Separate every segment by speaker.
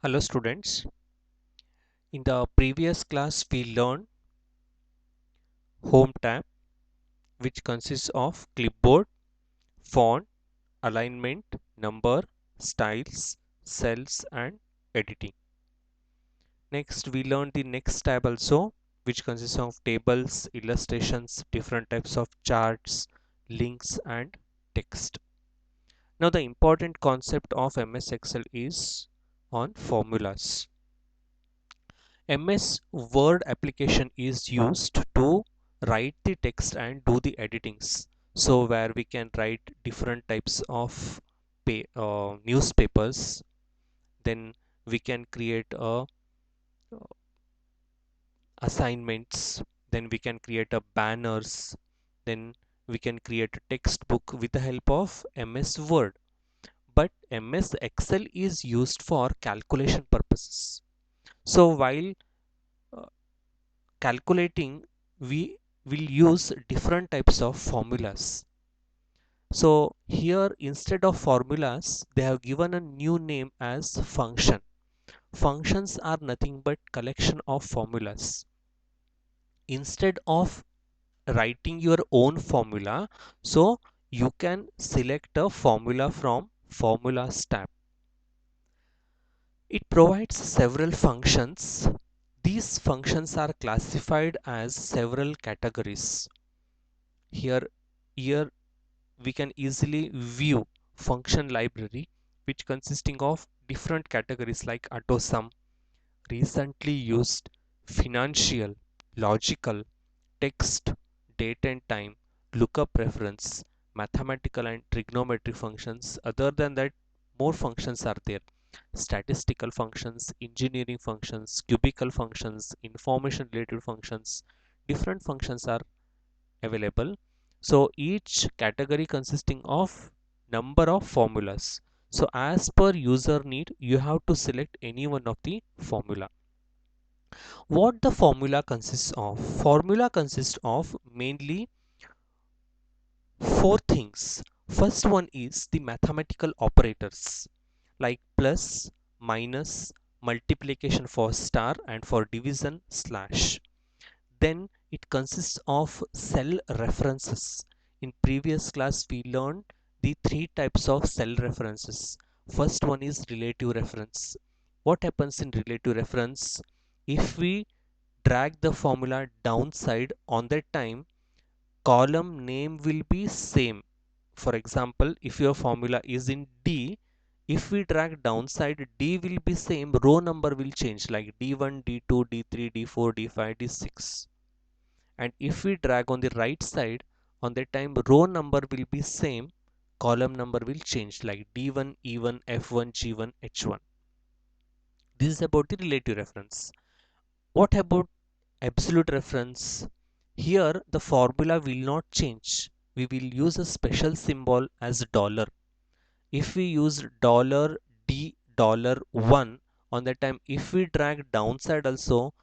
Speaker 1: Hello students, in the previous class we learned Home tab, which consists of clipboard, font, alignment, number, styles, cells and editing. Next we learned the next tab also, which consists of tables, illustrations, different types of charts, links and text. Now the important concept of MS Excel is on formulas. MS Word application is used to write the text and do the editings. So where we can write different types of newspapers, then we can create assignments, then we can create a banners, then we can create a textbook with the help of MS Word. But MS Excel is used for calculation purposes. So while uh, calculating, we will use different types of formulas. So here instead of formulas they have given a new name as function. Functions are nothing but collection of formulas. Instead of writing your own formula, so you can select a formula from formulas tab. It provides several functions. These functions are classified as several categories. Here we can easily view function library, which consisting of different categories like AutoSum, recently used, financial, logical, text, date and time, lookup reference, mathematical and trigonometry functions. Other than that, more functions are there: statistical functions, engineering functions, cubical functions, information related functions. Different functions are available. So each category consisting of number of formulas. So as per user need, you have to select any one of the formula. What the formula consists of? Formula consists of mainly four things. First one is the mathematical operators like plus, minus, multiplication for star and for division slash. Then it consists of cell references. In previous class we learned the three types of cell references. First one is relative reference. What happens in relative reference? If we drag the formula downside, on that time column name will be same. For example, if your formula is in D, if we drag downside, D will be same, row number will change like D1, D2, D3, D4, D5, D6. And if we drag on the right side, on that time row number will be same, column number will change like D1, E1, F1, G1, H1. This is about the relative reference. What about absolute reference? Here the formula will not change. We will use a special symbol as dollar. If we use dollar D $1, on that time if we drag downside also,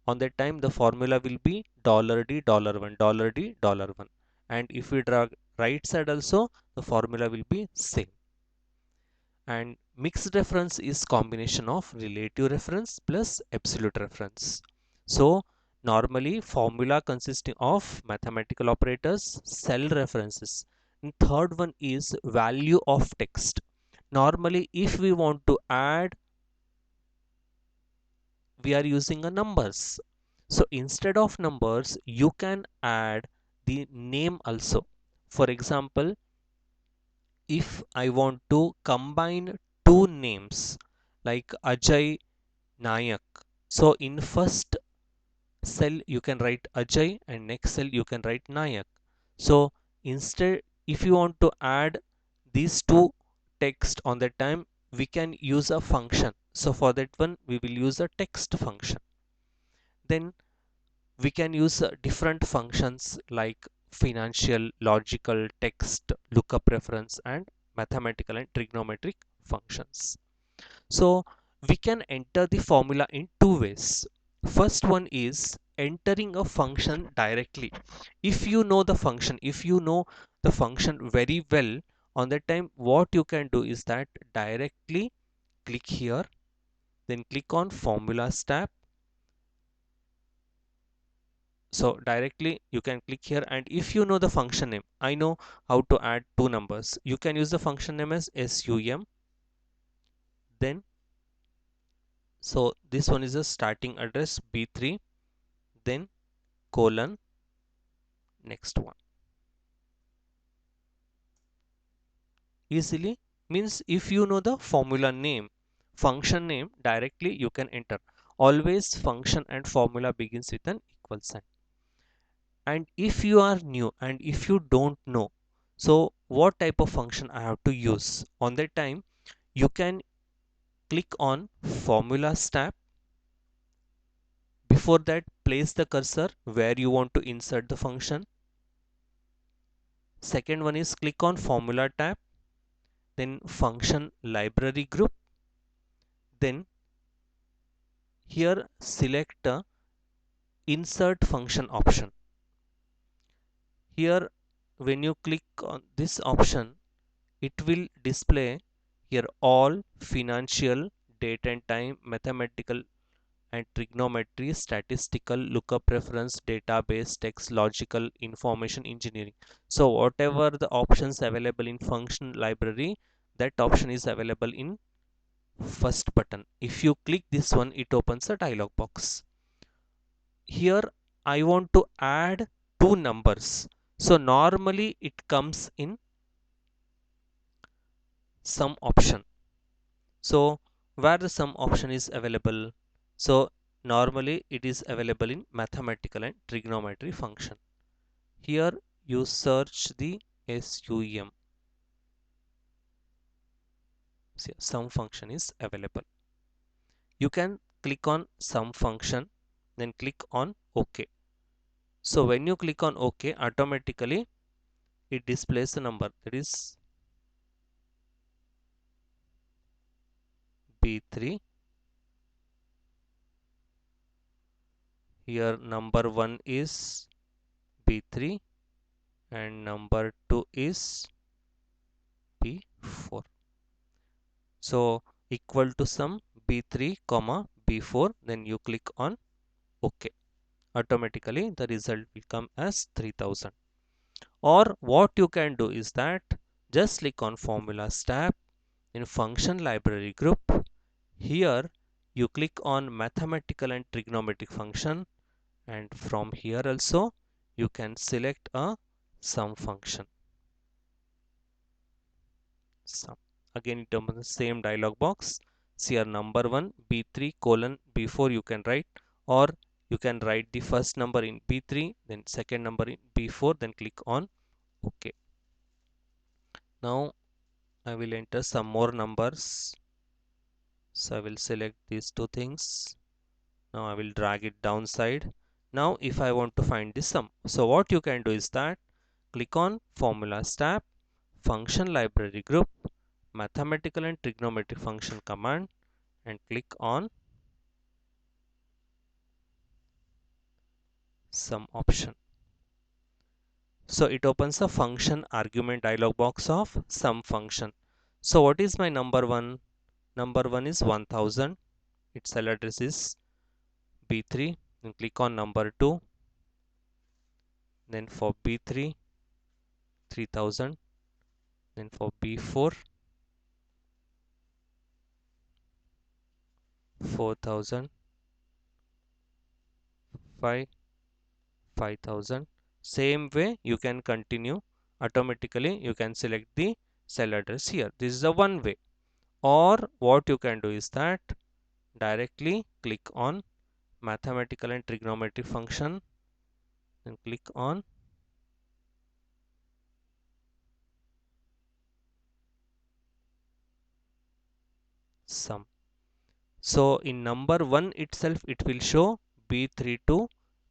Speaker 1: on that time the formula will be $d $1 and if we drag right side also, the formula will be same. And mixed reference is combination of relative reference plus absolute reference. So normally formula consisting of mathematical operators, cell references, and third one is value of text. Normally if we want to add, we are using a numbers. So instead of numbers, you can add the name also. For example, if I want to combine two names like Ajay, Nayak. So in first cell you can write Ajay and next cell you can write Nayak. So instead, if you want to add these two text, on that time we can use a function. So for that one we will use a text function. Then we can use different functions like financial, logical, text, lookup reference and mathematical and trigonometric functions. So we can enter the formula in two ways. First one is entering a function directly. If you know the function, if you know the function very well, on that time what you can do is that directly click here then click on Formulas tab. So directly you can click here, and if you know the function name, I know how to add two numbers. You can use the function name as sum. Then so this one is a starting address b3, then colon next one. Easily, means if you know the formula name, function name, directly you can enter. Always function and formula begins with an equal sign. And if you are new and if you don't know, so what type of function I have to use, on that time you can click on Formulas tab. Before that, place the cursor where you want to insert the function. Second one is click on Formula tab, then Function Library Group. Then here select the Insert Function option. Here when you click on this option, it will display here all financial, date and time, mathematical and trigonometry, statistical, lookup reference, database, text, logical, information engineering. So whatever the options available in function library, that option is available in first button. If you click this one, it opens a dialog box. Here I want to add two numbers. So normally it comes in sum option. So where the sum option is available, so normally it is available in mathematical and trigonometry function. Here you search the sum. See, sum function is available. You can click on sum function, then click on OK. So when you click on OK, automatically it displays the number, that is B3. Here number 1 is B3 and number 2 is B4. So equal to sum B3 comma B4, then you click on OK. Automatically the result will come as 3000. Or what you can do is that just click on Formulas tab in Function Library Group. Here you click on Mathematical and Trigonometric function, and from here also you can select a sum function. Sum. Again it opens the same dialog box. See here number 1 B3 colon B4 you can write, or you can write the first number in B3, then second number in B4, then click on OK. Now I will enter some more numbers. So I will select these two things. Now I will drag it downside. Now if I want to find the sum, so what you can do is that click on Formulas tab, Function Library Group, Mathematical and Trigonometric function command, and click on sum option. So it opens a function argument dialog box of sum function. So what is my number 1? Number 1 is 1000. Its cell address is B3. Then click on number 2. Then for B3, 3000. Then for B4, 4000. 5000. Same way you can continue. Automatically you can select the cell address here. This is the one way. Or what you can do is that directly click on Mathematical and Trigonometric function and click on sum. So in number 1 itself it will show B3 to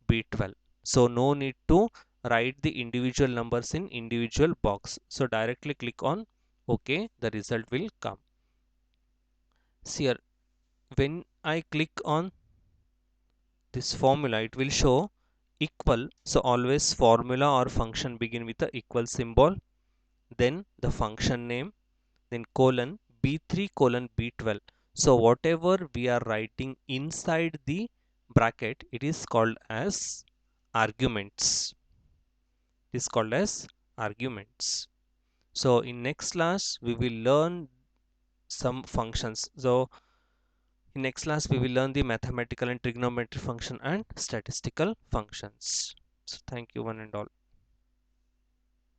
Speaker 1: B12. So no need to write the individual numbers in individual box. So directly click on OK, the result will come. See here, when I click on this formula, it will show equal. So always formula or function begin with the equal symbol, then the function name, then colon B3 colon B12. So whatever we are writing inside the bracket, it is called as arguments. It is called as arguments. So in next class we will learn some functions. So in next class we will learn the mathematical and trigonometric function and statistical functions. So thank you one and all.